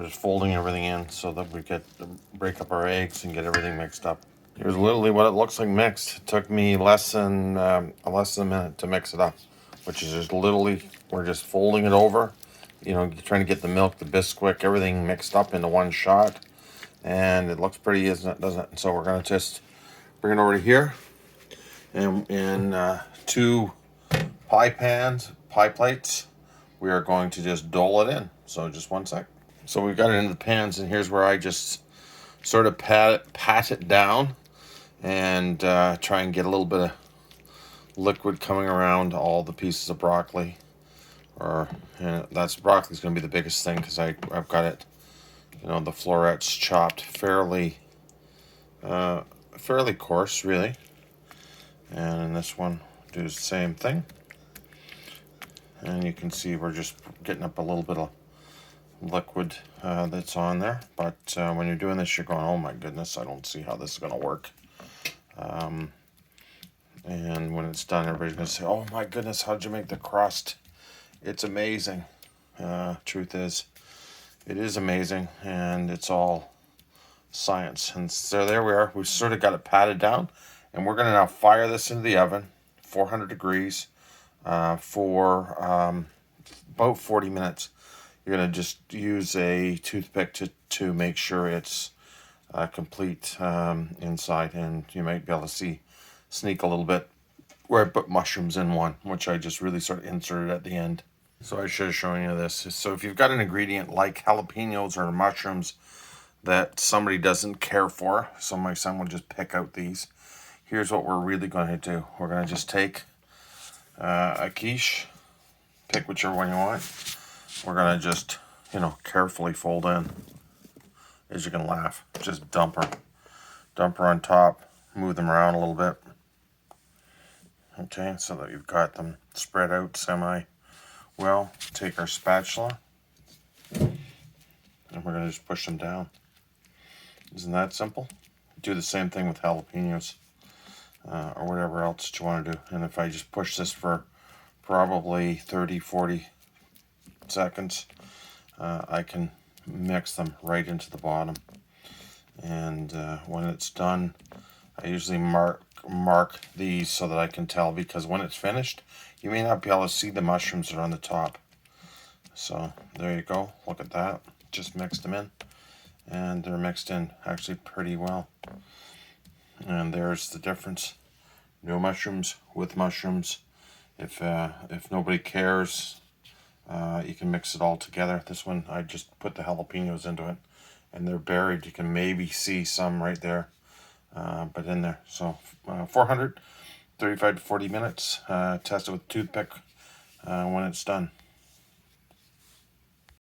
We're just folding everything in so that we get break up our eggs and get everything mixed up. Here's literally what it looks like mixed. It took me less than a minute to mix it up, which is just literally, we're just folding it over, you know, trying to get the milk, the Bisquick, everything mixed up into one shot. And it looks pretty, isn't it? Doesn't it? So we're gonna just bring it over to here, and in 2 pie plates, we are going to just dole it in. So just one sec. So we've got it in the pans, and here's where I just sort of pat it down and try and get a little bit of liquid coming around all the pieces of broccoli. That's broccoli's going to be the biggest thing because I've got it, you know, the florets chopped fairly coarse, really. And in this one, do the same thing. And you can see we're just getting up a little bit of liquid that's on there. But when you're doing this, you're going, oh my goodness, I don't see how this is going to work. And when it's done, everybody's going to say, oh my goodness, how'd you make the crust? It's amazing. Truth is, it is amazing, and it's all science. And so there we are. We've sort of got it patted down, and we're going to now fire this into the oven, 400 degrees, for about 40 minutes. You're going to just use a toothpick to make sure it's complete inside, and you might be able to sneak a little bit where I put mushrooms in one, which I just really sort of inserted at the end. So I should have shown you this. So if you've got an ingredient like jalapenos or mushrooms that somebody doesn't care for, so my son will just pick out these, here's what we're really going to do. We're going to just take a quiche, pick whichever one you want. We're going to just, you know, carefully fold in. As you can laugh, just dump her on top, move them around a little bit. Okay, so that you've got them spread out semi-well. Take our spatula, and we're going to just push them down. Isn't that simple? Do the same thing with jalapenos, or whatever else that you want to do. And if I just push this for probably 30-40 seconds, I can mix them right into the bottom. And when it's done, I usually mark these so that I can tell, because when it's finished, you may not be able to see the mushrooms that are on the top. So there you go. Look at that. Just mixed them in, and they're mixed in actually pretty well. And there's the difference. No mushrooms, with mushrooms. If nobody cares, you can mix it all together. This one, I just put the jalapenos into it, and they're buried. You can maybe see some right there, but in there. So 400, 35 to 40 minutes. Test it with a toothpick when it's done.